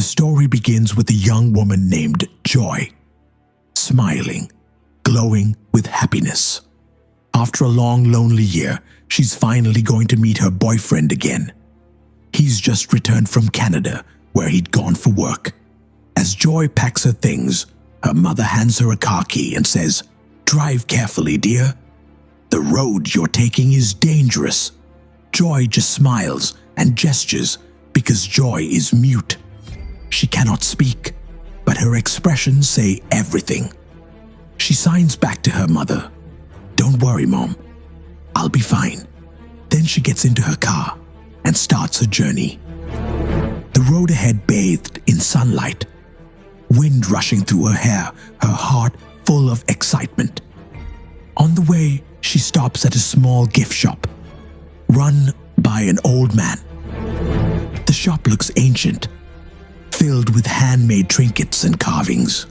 story begins with a young woman named Joy, smiling, glowing with happiness. After a long, lonely year, she's finally going to meet her boyfriend again. He's just returned from Canada, where he'd gone for work. As Joy packs her things, her mother hands her a car key and says, "Drive carefully, dear. The road you're taking is dangerous." Joy just smiles and gestures because Joy is mute. She cannot speak, but her expressions say everything. She signs back to her mother, "Don't worry, Mom. I'll be fine." Then she gets into her car and starts her journey. The road ahead bathed in sunlight, wind rushing through her hair, her heart full of excitement. On the way, she stops at a small gift shop, run by an old man. The shop looks ancient, filled with handmade trinkets and carvings.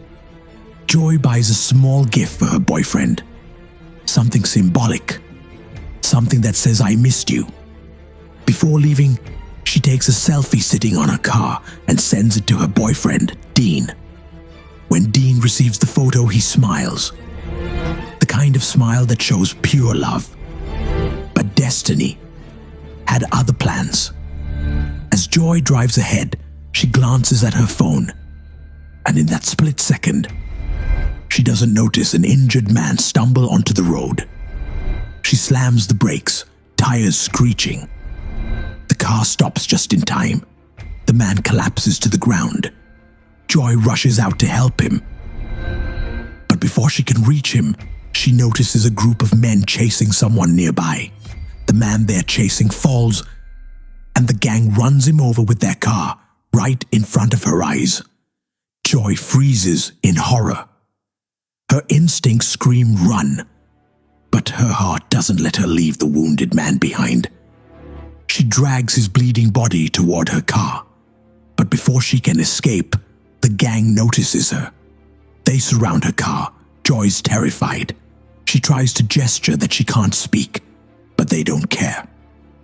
Joy buys a small gift for her boyfriend, something symbolic, something that says, "I missed you." Before leaving, she takes a selfie sitting on her car and sends it to her boyfriend, Dean. When Dean receives the photo, he smiles. The kind of smile that shows pure love. But destiny had other plans. As Joy drives ahead, she glances at her phone, and in that split second, she doesn't notice an injured man stumble onto the road. She slams the brakes, tires screeching. The car stops just in time. The man collapses to the ground. Joy rushes out to help him. But before she can reach him, she notices a group of men chasing someone nearby. The man they're chasing falls, and the gang runs him over with their car right in front of her eyes. Joy freezes in horror. Her instincts scream run, but her heart doesn't let her leave the wounded man behind. She drags his bleeding body toward her car, but before she can escape, the gang notices her. They surround her car. Joy's terrified. She tries to gesture that she can't speak, but they don't care.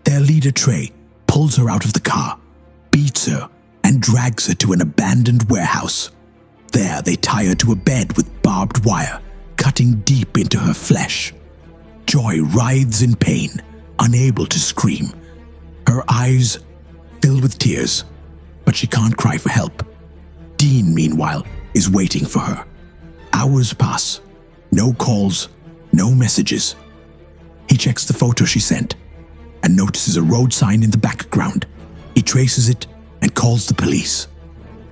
Their leader, Trey, pulls her out of the car, beats her, and drags her to an abandoned warehouse. There, they tie her to a bed with barbed wire, cutting deep into her flesh. Joy writhes in pain, unable to scream. Her eyes filled with tears, but she can't cry for help. Dean, meanwhile, is waiting for her. Hours pass. No calls, no messages. He checks the photo she sent and notices a road sign in the background. He traces it and calls the police.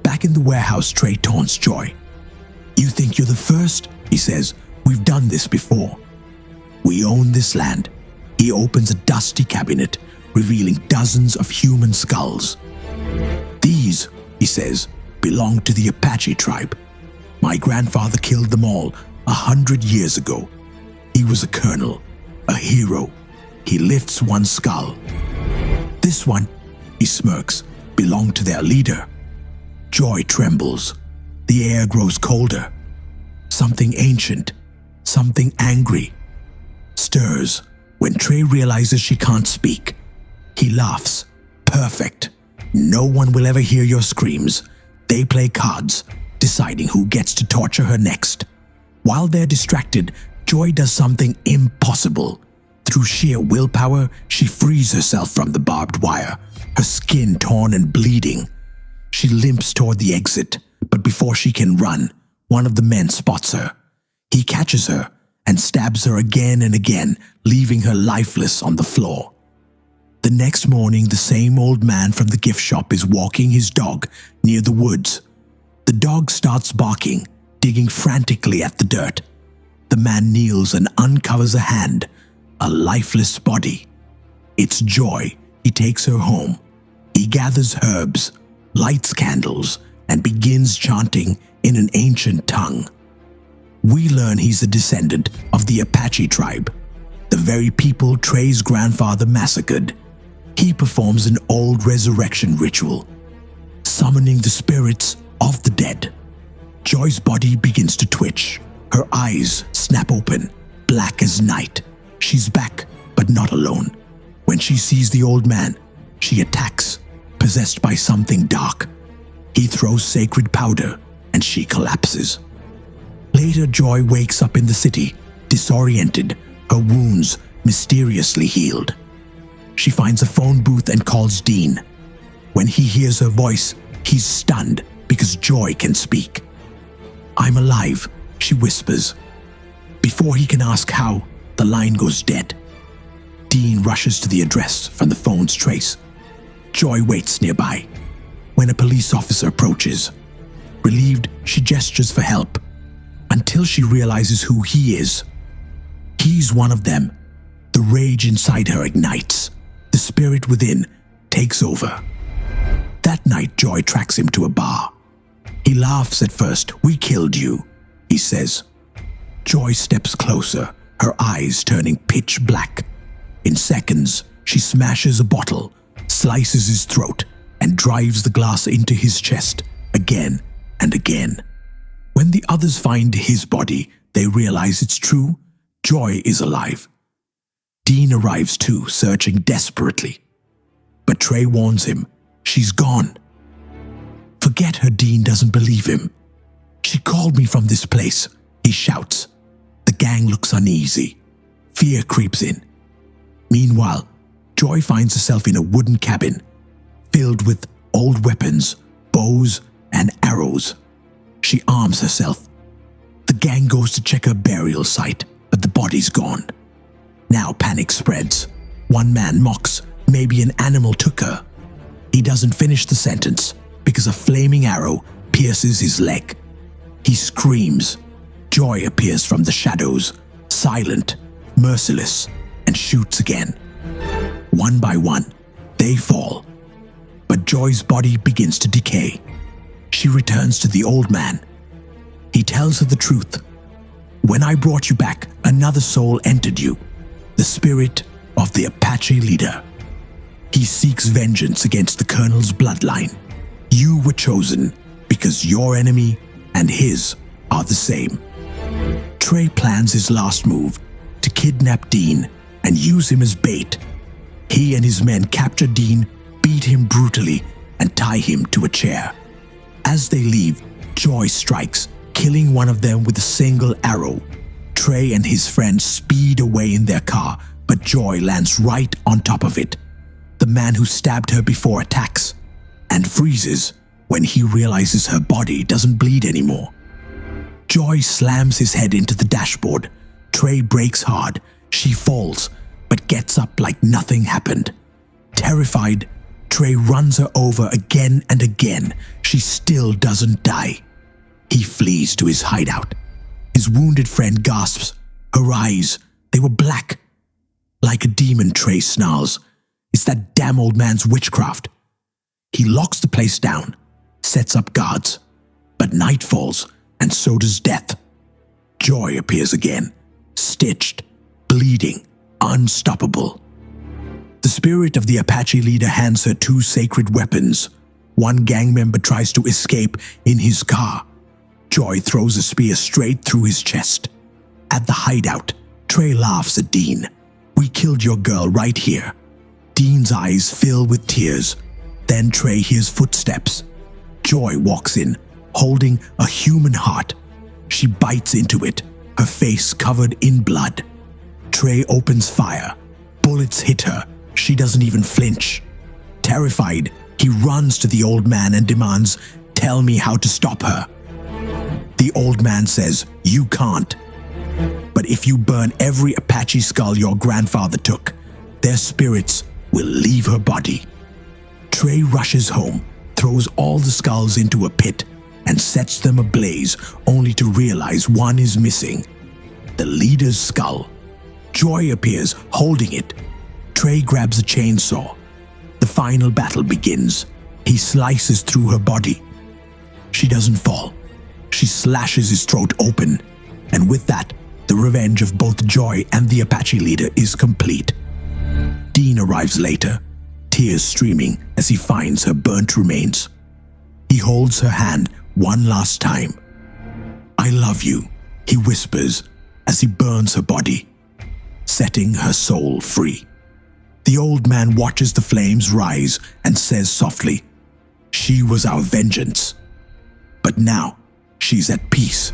Back in the warehouse, Trey taunts Joy. "You think you're the first?" he says. "We've done this before. We own this land." He opens a dusty cabinet, revealing dozens of human skulls. "These," he says, "belong to the Apache tribe. My grandfather killed them all 100 years ago. He was a colonel, a hero. He lifts one skull. This one," he smirks, "belonged to their leader." Joy trembles. The air grows colder. Something ancient, something angry, stirs when Trey realizes she can't speak. He laughs. "Perfect. No one will ever hear your screams." They play cards, deciding who gets to torture her next. While they're distracted, Joy does something impossible. Through sheer willpower, she frees herself from the barbed wire, her skin torn and bleeding. She limps toward the exit, but before she can run, one of the men spots her. He catches her and stabs her again and again, leaving her lifeless on the floor. The next morning, the same old man from the gift shop is walking his dog near the woods. The dog starts barking, digging frantically at the dirt. The man kneels and uncovers a hand, a lifeless body. It's Joy. He takes her home. He gathers herbs, lights candles, and begins chanting in an ancient tongue. We learn he's a descendant of the Apache tribe, the very people Trey's grandfather massacred. He performs an old resurrection ritual, summoning the spirits of the dead. Joy's body begins to twitch. Her eyes snap open, black as night. She's back, but not alone. When she sees the old man, she attacks, possessed by something dark. He throws sacred powder and she collapses. Later, Joy wakes up in the city, disoriented, her wounds mysteriously healed. She finds a phone booth and calls Dean. When he hears her voice, he's stunned because Joy can speak. "I'm alive," she whispers. Before he can ask how, the line goes dead. Dean rushes to the address from the phone's trace. Joy waits nearby. When a police officer approaches, relieved, she gestures for help until she realizes who he is. He's one of them. The rage inside her ignites. The spirit within takes over. That night, Joy tracks him to a bar. He laughs at first. "We killed you," he says. Joy steps closer, her eyes turning pitch black. In seconds, she smashes a bottle, slices his throat, and drives the glass into his chest again and again. When the others find his body, they realize it's true. Joy is alive. Dean arrives too, searching desperately. But Trey warns him, she's gone. Forget her, Dean doesn't believe him. "She called me from this place," he shouts. The gang looks uneasy. Fear creeps in. Meanwhile, Joy finds herself in a wooden cabin, filled with old weapons, bows, and arrows. She arms herself. The gang goes to check her burial site, but the body's gone. Now panic spreads. One man mocks, "Maybe an animal took her." He doesn't finish the sentence because a flaming arrow pierces his leg. He screams. Joy appears from the shadows, silent, merciless, and shoots again. One by one, they fall. But Joy's body begins to decay. She returns to the old man. He tells her the truth. "When I brought you back, another soul entered you, the spirit of the Apache leader. He seeks vengeance against the Colonel's bloodline. You were chosen because your enemy and his are the same." Trey plans his last move, to kidnap Dean and use him as bait. He and his men capture Dean, beat him brutally, and tie him to a chair. As they leave, Joy strikes, killing one of them with a single arrow. Trey and his friends speed away in their car, but Joy lands right on top of it. The man who stabbed her before attacks and freezes when he realizes her body doesn't bleed anymore. Joy slams his head into the dashboard. Trey brakes hard. She falls, but gets up like nothing happened. Terrified, Trey runs her over again and again. She still doesn't die. He flees to his hideout. His wounded friend gasps. Her eyes, they were black. Like a demon, Trey snarls. It's that damn old man's witchcraft. He locks the place down, sets up guards. But night falls, and so does death. Joy appears again, stitched, bleeding, unstoppable. The spirit of the Apache leader hands her two sacred weapons. One gang member tries to escape in his car. Joy throws a spear straight through his chest. At the hideout, Trey laughs at Dean. "We killed your girl right here." Dean's eyes fill with tears. Then Trey hears footsteps. Joy walks in, holding a human heart. She bites into it, her face covered in blood. Trey opens fire. Bullets hit her. She doesn't even flinch. Terrified, he runs to the old man and demands, "Tell me how to stop her." The old man says, "You can't. But if you burn every Apache skull your grandfather took, their spirits will leave her body." Trey rushes home, throws all the skulls into a pit, and sets them ablaze, only to realize one is missing. The leader's skull. Joy appears, holding it. Trey grabs a chainsaw. The final battle begins. He slices through her body. She doesn't fall. She slashes his throat open, and with that, the revenge of both Joy and the Apache leader is complete. Dean arrives later, tears streaming as he finds her burnt remains. He holds her hand one last time. "I love you," he whispers as he burns her body, setting her soul free. The old man watches the flames rise and says softly, She was our vengeance. But now, she's at peace.